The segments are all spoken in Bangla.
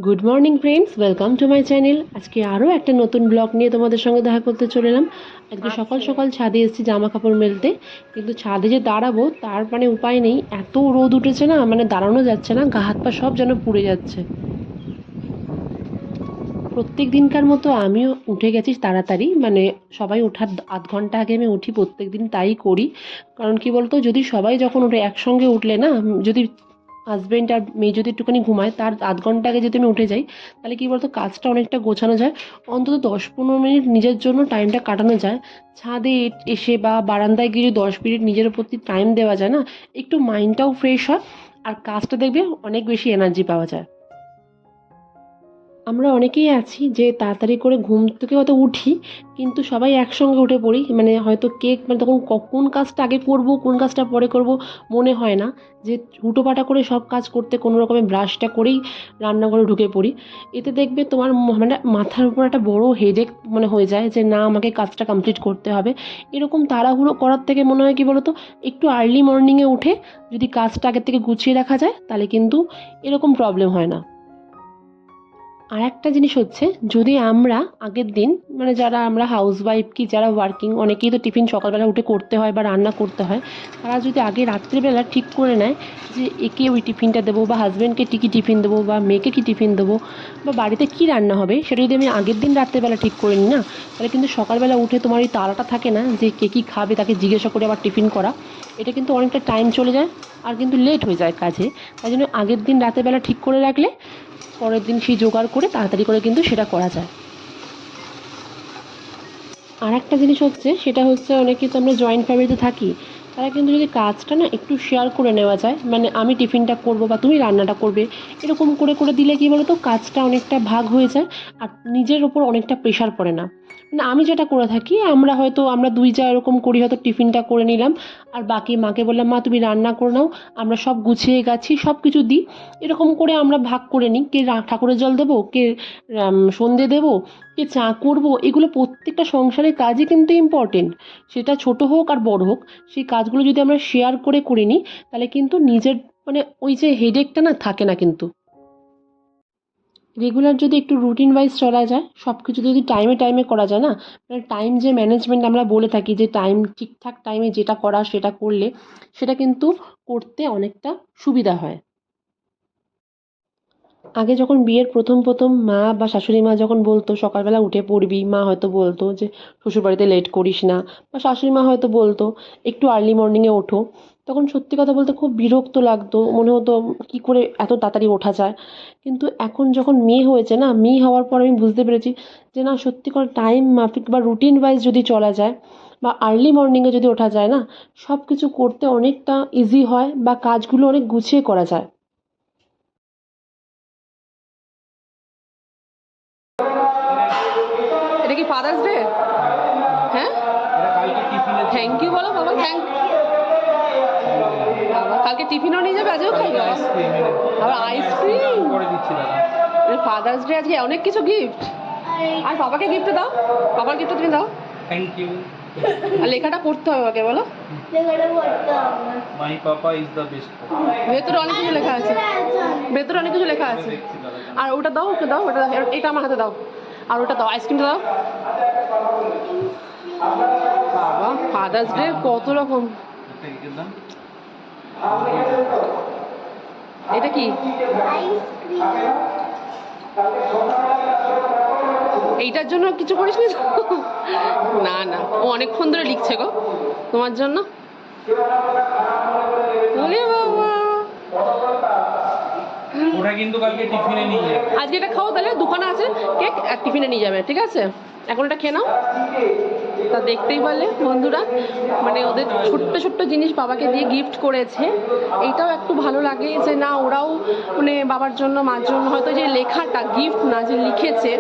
Good morning friends, welcome to my channel. আজকে আরও একটা নতুন ব্লগ নিয়ে তোমাদের সঙ্গে দেখা করতে চলে এলাম। আজকে সকাল সকাল ছাদে এসেছি জামা কাপড় মেলতে, কিন্তু ছাদে যে দাঁড়াবো তার উপায় নেই। এত রোদ উঠেছে না, দাঁড়ানো যাচ্ছে না, গা হাত পা সব যেন পুড়ে যাচ্ছে। প্রত্যেক দিনকার মতো আমিও উঠে গেছি তাড়াতাড়ি, সবাই ওঠার আধ ঘন্টা আগে আমি উঠি, প্রত্যেক দিন তাই করি। কারণ কি বলতো, যদি সবাই যখন উঠে একসঙ্গে উঠলে না, যদি হাজব্যান্ড আর মেয়ে যদি একটুখানি ঘুমায় তার আধ ঘন্টা আগে যদি আমি উঠে যাই, তাহলে কি বলতো কাজটা অনেকটা গোছানো যায়। অন্তত 10-15 মিনিট নিজের জন্য টাইমটা কাটানো যায়। ছাদে এসে বা বারান্দায় গিয়ে 10 মিনিট নিজের প্রতি টাইম দেওয়া যায় না, একটু মাইন্ডটাও ফ্রেশ হয়, আর কাজটা দেখবে অনেক বেশি এনার্জি পাওয়া যায়। আমরা অনেকেই আছি যে তাড়াতাড়ি করে ঘুম থেকে হয়তো উঠি, কিন্তু সবাই একসঙ্গে উঠে পড়ি, হয়তো কেক তখন কোন কাজটা আগে করব কোন কাজটা পরে করব মনে হয় না। যে হুটোপাটা করে সব কাজ করতে কোনো রকমে ব্রাশটা করেই রান্নাঘরে ঢুকে পড়ি। এতে দেখবে তোমার মাথার উপর একটা বড় হেডেক হয়ে যায়, যে না আমাকে কাজটা কমপ্লিট করতে হবে। এরকম তাড়াহুড়ো করার থেকে মনে হয় কি বলতো, একটু আর্লি মর্নিংয়ে উঠে যদি কাজটা আগের থেকে গুছিয়ে রাখা যায়, তাহলে কিন্তু এরকম প্রবলেম হয় না। আর একটা জিনিস হচ্ছে, যদি আমরা আগের দিন যারা আমরা হাউসওয়াইফ কি যারা ওয়ার্কিং, অনেকেই তো টিফিন সকালবেলা উঠে করতে হয় বা রান্না করতে হয়, তারা যদি আগে রাত্রিবেলা ঠিক করে নেয় যে একে ওই টিফিনটা দেবো, বা হাজব্যান্ডকে কী টিফিন দেবো, বা মেয়েকে কী টিফিন দেবো, বা বাড়িতে কী রান্না হবে, সেটা যদি আমি আগের দিন রাত্রেবেলা ঠিক করে নিই না, তাহলে কিন্তু সকালবেলা উঠে তোমার এই তাড়াটা থাকে না যে কে কী খাবে তাকে জিজ্ঞাসা করে আবার টিফিন করা। এটা কিন্তু অনেকটা টাইম চলে যায়, আর কিন্তু লেট হয়ে যায় কাজে। তাই জন্য আগের দিন রাতেরবেলা ঠিক করে রাখলে পরের দিন সেই জোগাড় করে তাড়াতাড়ি করে কিন্তু সেটা করা যায়। আর একটা জিনিস হচ্ছে, সেটা হচ্ছে অনেকেই তো আমরা জয়েন্ট ফ্যামিলিতে থাকি, তারা কিন্তু যদি কাজটা না একটু শেয়ার করে নেওয়া যায়, আমি টিফিনটা করব বা তুমি রান্নাটা করবে, এরকম করে করে দিলে কি বলো তো কাজটা অনেকটা ভাগ হয়ে যায়, আর নিজের ওপর অনেকটা প্রেশার পড়ে না। আমি যেটা করে থাকি, আমরা দুই যা এরকম করি, হয়তো টিফিনটা করে নিলাম আর বাকি মাকে বললাম মা তুমি রান্না করে নাও, আমরা সব গুছিয়ে গাছি সব কিছু দিই। এরকম করে আমরা ভাগ করে নিই, কে ঠাকুরের জল দেবো, কে সন্ধে দেবো, কে চা করবো। এগুলো প্রত্যেকটা সংসারের কাজই কিন্তু ইম্পর্টেন্ট, সেটা ছোট হোক আর বড় হোক। সেই কাজগুলো যদি আমরা শেয়ার করে করে নিই, তাহলে কিন্তু নিজের ওই যে হেডেকটা না থাকে না। কিন্তু রেগুলার যদি একটু রুটিন ওয়াইজ চলা যায়, সব কিছু যদি টাইমে টাইমে করা যায় না, টাইম যে ম্যানেজমেন্ট আমরা বলে থাকি, যে টাইম ঠিকঠাক টাইমে যেটা করা সেটা করলে সেটা কিন্তু করতে অনেকটা সুবিধা হয়। আগে যখন বিয়ের প্রথম প্রথম মা বা শাশুড়ি মা যখন বলতো সকালবেলা উঠে পড়বি, মা হয়তো বলতো যে শ্বশুরবাড়িতে লেট করিস না, বা শাশুড়ি মা হয়তো বলতো একটু আর্লি মর্নিংয়ে ওঠো, তখন সত্যি কথা বলতে খুব বিরক্ত লাগতো, মনে হতো কি করে এত তাড়াতাড়ি ওঠা যায়। কিন্তু এখন যখন মেয়ে হয়েছে না, মেয়ে হওয়ার পর আমি বুঝতে পেরেছি যে না, সত্যি করে টাইম মাফিক বা রুটিন ওয়াইজ যদি চলা যায়, বা আর্লি মর্নিংয়ে যদি ওঠা যায় না, সব কিছু করতে অনেকটা ইজি হয়, বা কাজগুলো অনেক গুছিয়ে করা যায়। এটা কি ফাদার্স ডে? হ্যাঁ, থ্যাংক ইউ বলো বাবা, বাবা কালকে টিফিনও নিয়ে যাবে, আজও খাবে আবার আইসক্রিম। ফাদার্স ডে আজকে অনেক কিছু গিফট। আর বাবাকে গিফট দাও, বাবার গিফট তুমি দাও। Thank you. আর লেখাটা পড়তে হবে ওকে, বলো মাই পাপা ইজ দ্য বেস্ট। ভেতরে অনেক কিছু লেখা আছে, ভেতরে অনেক কিছু লেখা আছে। আর ওটা দাও, ওকে দাও, ওটা দাও, এটা আমার হাতে দাও, আর ওটা দাও, আইসক্রিমটা দাও। বাবা ফাদার্স ডে কত রকম। এটা কি? এইটার জন্য কিছু করিস নি? না না, ও অনেকক্ষণ ধরে লিখছে গো তোমার জন্য। ওরে বাবা, ওটা কিন্তু কালকে টিফিনে নিয়ে যাবে। আজকে এটা খাও, তাহলে দোকানে আছে কেক, আর টিফিনে নিয়ে যাবে, ঠিক আছে? এখন এটা খেয়ে নাও। তা দেখতেই পারলে বন্ধুরা, ওদের ছোট্ট ছোট্ট জিনিস বাবাকে দিয়ে গিফট করেছে। এইটাও একটু ভালো লাগে যে না, ওরাও বাবার জন্য মার জন্য হয়তো যে লেখাটা গিফট না, যে লিখেছে,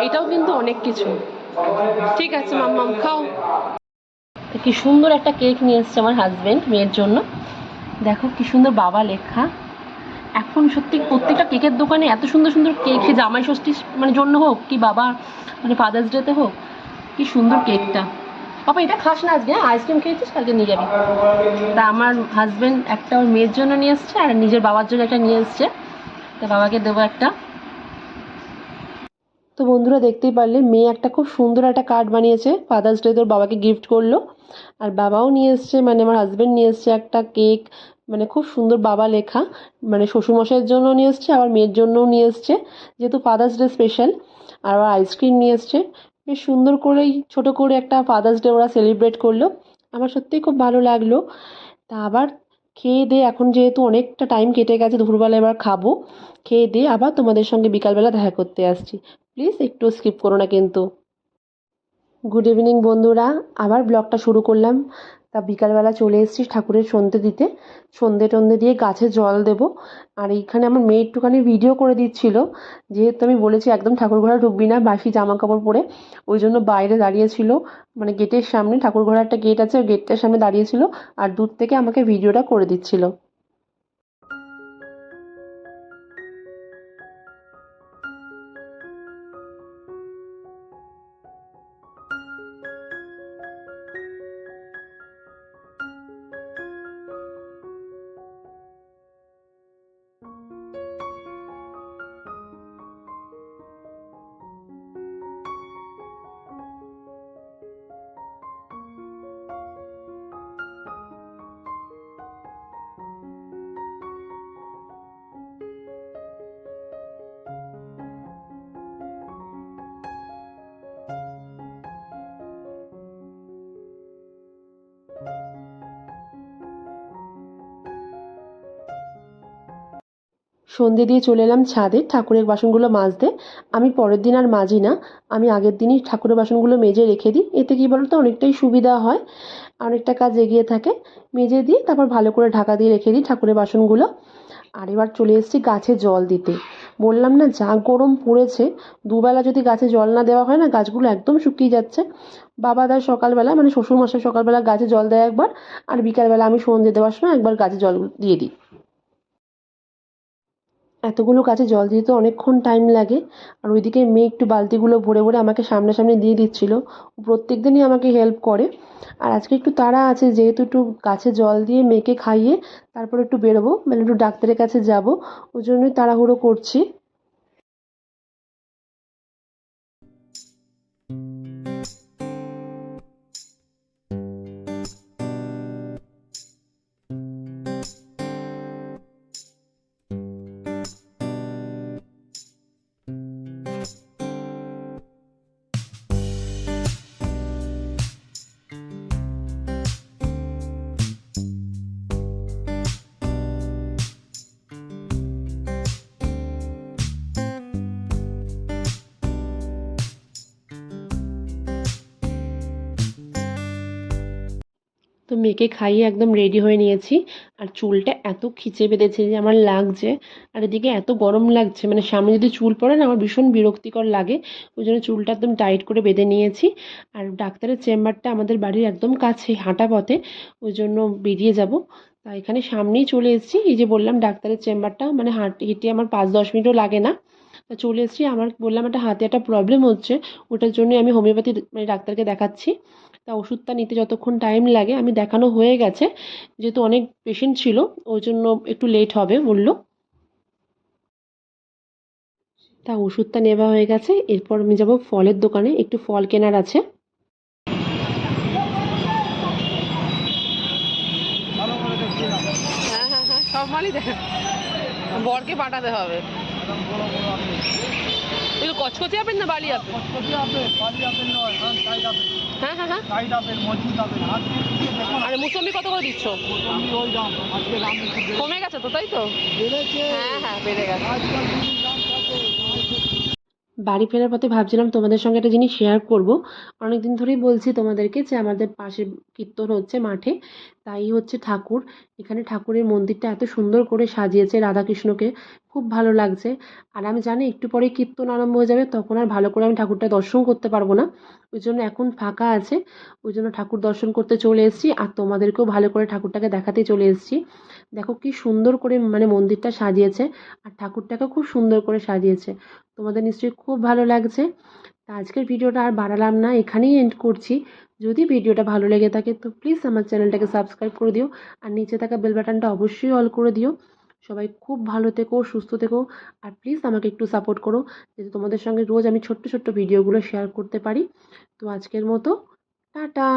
এটাও কিন্তু অনেক কিছু। ঠিক আছে মাম্মাম, খাও। কি সুন্দর একটা কেক নিয়ে এসছে আমার হাজব্যান্ড মেয়ের জন্য, দেখো কি সুন্দর বাবা লেখা। এখন সত্যি প্রত্যেকটা কেকের দোকানে এত সুন্দর সুন্দর কেক, সে জামাই ষষ্ঠীর জন্য হোক কি বাবা ফাদার্স ডেতে হোক, কি সুন্দর কেকটা। বাবা এটা খাস না আজকে, আইসক্রিম খেয়েছিস, কালকে নিয়ে যাবি। তা আমার হাজব্যান্ড একটা ওর মেয়ের জন্য নিয়ে এসছে, আর নিজের বাবার জন্য একটা নিয়ে এসছে, তা বাবাকে দেবো একটা। তো বন্ধুরা দেখতেই পারলে মেয়ে একটা খুব সুন্দর একটা কার্ড বানিয়েছে, ফাদার্স ডে তোর বাবাকে গিফট করলো। আর বাবাও নিয়ে এসছে, মানে আমার হাজব্যান্ড নিয়ে এসছে একটা কেক, মানে খুব সুন্দর বাবা লেখা, মানে শ্বশুরমশাইয়ের জন্য নিয়ে এসছে, আবার মেয়ের জন্যও নিয়ে এসছে, যেহেতু ফাদার্স ডে স্পেশাল। আর আবার আইসক্রিম নিয়ে এসছে। বেশ সুন্দর করেই ছোট করে একটা ফাদার্স ডে ওরা সেলিব্রেট করলো। আমার সত্যিই খুব ভালো লাগলো। তা আবার খেয়ে দিয়ে এখন যেহেতু অনেকটা টাইম কেটে গেছে, দুপুরবেলা এবার খাবো। খেয়ে দিয়ে আবার তোমাদের সঙ্গে বিকালবেলা দেখা করতে আসছি। প্লিজ একটু স্কিপ করো না কিন্তু। গুড ইভিনিং বন্ধুরা, আবার ব্লগটা শুরু করলাম। তা বিকালবেলা চলে এসেছি ঠাকুরের সন্ধে দিতে। সন্ধে টন্ধে দিয়ে গাছে জল দেব। আর এইখানে আমার মেয়ে একটুখানি ভিডিও করে দিচ্ছিল, যেহেতু আমি বলেছি একদম ঠাকুর ঘরে ঢুকবি না বাসি জামা কাপড় পরে, ওই জন্য বাইরে দাঁড়িয়েছিল, মানে গেটের সামনে, ঠাকুর ঘরে একটা গেট আছে, ওই গেটটার সামনে দাঁড়িয়েছিল আর দূর থেকে আমাকে ভিডিওটা করে দিচ্ছিল। সন্ধে দিয়ে চলে এলাম ছাদে ঠাকুরের বাসনগুলো মাজতে। আমি পরের দিন আর মাজি না, আমি আগের দিনই ঠাকুরের বাসনগুলো মেজে রেখে দিই। এতে কী বলতো, অনেকটাই সুবিধা হয়, অনেকটা কাজ এগিয়ে থাকে। মেজে দিয়ে তারপর ভালো করে ঢাকা দিয়ে রেখে দিই ঠাকুরের বাসনগুলো। আর এবার চলে এসেছি গাছে জল দিতে। বললাম না যা গরম পড়েছে, দুবেলা যদি গাছে জল না দেওয়া হয় না, গাছগুলো একদম শুকিয়ে যাচ্ছে। বাবা দেয় সকালবেলা, মানে শ্বশুরমশাই সকালবেলা গাছে জল দেয় একবার, আর বিকালবেলা আমি সন্ধে দেওয়ার সময় একবার গাছে জল দিয়ে দিই। এতগুলো গাছে জল দিতে তো অনেকক্ষণ টাইম লাগে। আর ওইদিকে মেয়ে একটু বালতিগুলো ভরে ভরে আমাকে সামনাসামনি দিয়ে দিচ্ছিল। ও প্রত্যেক দিনই আমাকে হেল্প করে। আর আজকে একটু তাড়া আছে, যেহেতু একটু গাছে জল দিয়ে মেয়েকে খাইয়ে তারপর একটু বেরোবো, মানে একটু ডাক্তারের কাছে যাব, ওই জন্যই তাড়াহুড়ো করছি। তো মেয়েকে খাইয়ে একদম রেডি হয়ে নিয়েছি। আর চুলটা এত খিচে বেঁধেছে যে আমার লাগছে। আর এদিকে এত গরম লাগছে, মানে সামনে যদি চুল পড়ে না আমার ভীষণ বিরক্তিকর লাগে। ওই জন্য চুলটা একদম টাইট করে বেঁধে নিয়েছি। আর ডাক্তারের চেম্বারটা আমাদের বাড়ির একদম কাছে, হাঁটা পথে, ওই জন্য বেরিয়ে যাব। তা এখানে সামনেই চলে এসেছি, এই যে বললাম ডাক্তারের চেম্বারটা, মানে হেঁটে আমার 5-10 মিনিটও লাগে না। তা চলে এসেছি। আমার বললাম একটা হাতে একটা প্রবলেম হচ্ছে, ওটার জন্য আমি হোমিওপ্যাথি মানে ডাক্তারকে দেখাচ্ছি। তা ওষুধটা নিতে যতক্ষণ টাইম লাগে, আমি দেখানো হয়ে গেছে, যেহেতু অনেক পেশেন্ট ছিল ওই জন্য একটু লেট হবে বললো। তা ওষুধটা নেওয়া হয়ে গেছে, এরপর আমি যাব ফলের দোকানে, একটু ফল কেনার আছে। হ্যাঁ হ্যাঁ হ্যাঁ, সব মালই দেখ, বরকে পাঠাতে হবে। এগুলো কচকচি আপেল না বালি আপেল? হ্যাঁ হ্যাঁ হ্যাঁ। আর মুসম্বি কত করে দিচ্ছ? কমে গেছে তো, তাই তো? হ্যাঁ হ্যাঁ, বেড়ে গেছে। বাড়ি ফেরার পথে ভাবছিলাম তোমাদের সঙ্গে একটা জিনিস শেয়ার করব। অনেক দিন ধরেই বলছি তোমাদেরকে যে আমাদের পাশে কীর্তন হচ্ছে মাঠে, তাই হচ্ছে ঠাকুর। এখানে ঠাকুরের মন্দিরটা এত সুন্দর করে সাজিয়েছে রাধাকৃষ্ণকে, খুব ভালো লাগছে। আর আমি জানি একটু পরেই কীর্তন আরম্ভ হয়ে যাবে, তখন আর ভালো করে আমি ঠাকুরটা দর্শন করতে পারবো না। ওই জন্য এখন ফাঁকা আছে, ওই জন্য ঠাকুর দর্শন করতে চলে এসেছি, আর তোমাদেরকেও ভালো করে ঠাকুরটাকে দেখাতে চলে এসেছি। দেখো কি সুন্দর করে মানে মন্দিরটা সাজিয়েছে, আর ঠাকুরটাকে খুব সুন্দর করে সাজিয়েছে। তোমাদের নিশ্চয়ই খুব ভালো লাগছে। তা আজকের ভিডিওটা আর বাড়ালাম না, এখানেই এন্ড করছি। যদি ভিডিওটা ভালো লেগে থাকে তো প্লিজ আমার চ্যানেলটাকে সাবস্ক্রাইব করে দিও, আর নিচে থাকা বেল বাটনটা অবশ্যই অল করে দিও। সবাই খুব ভালো থেকো, সুস্থ থেকো। আর প্লিজ আমাকে একটু সাপোর্ট করো, যাতে তোমাদের সঙ্গে রোজ আমি ছোট্ট ছোট্ট ভিডিওগুলো শেয়ার করতে পারি। তো আজকের মতো টাটা।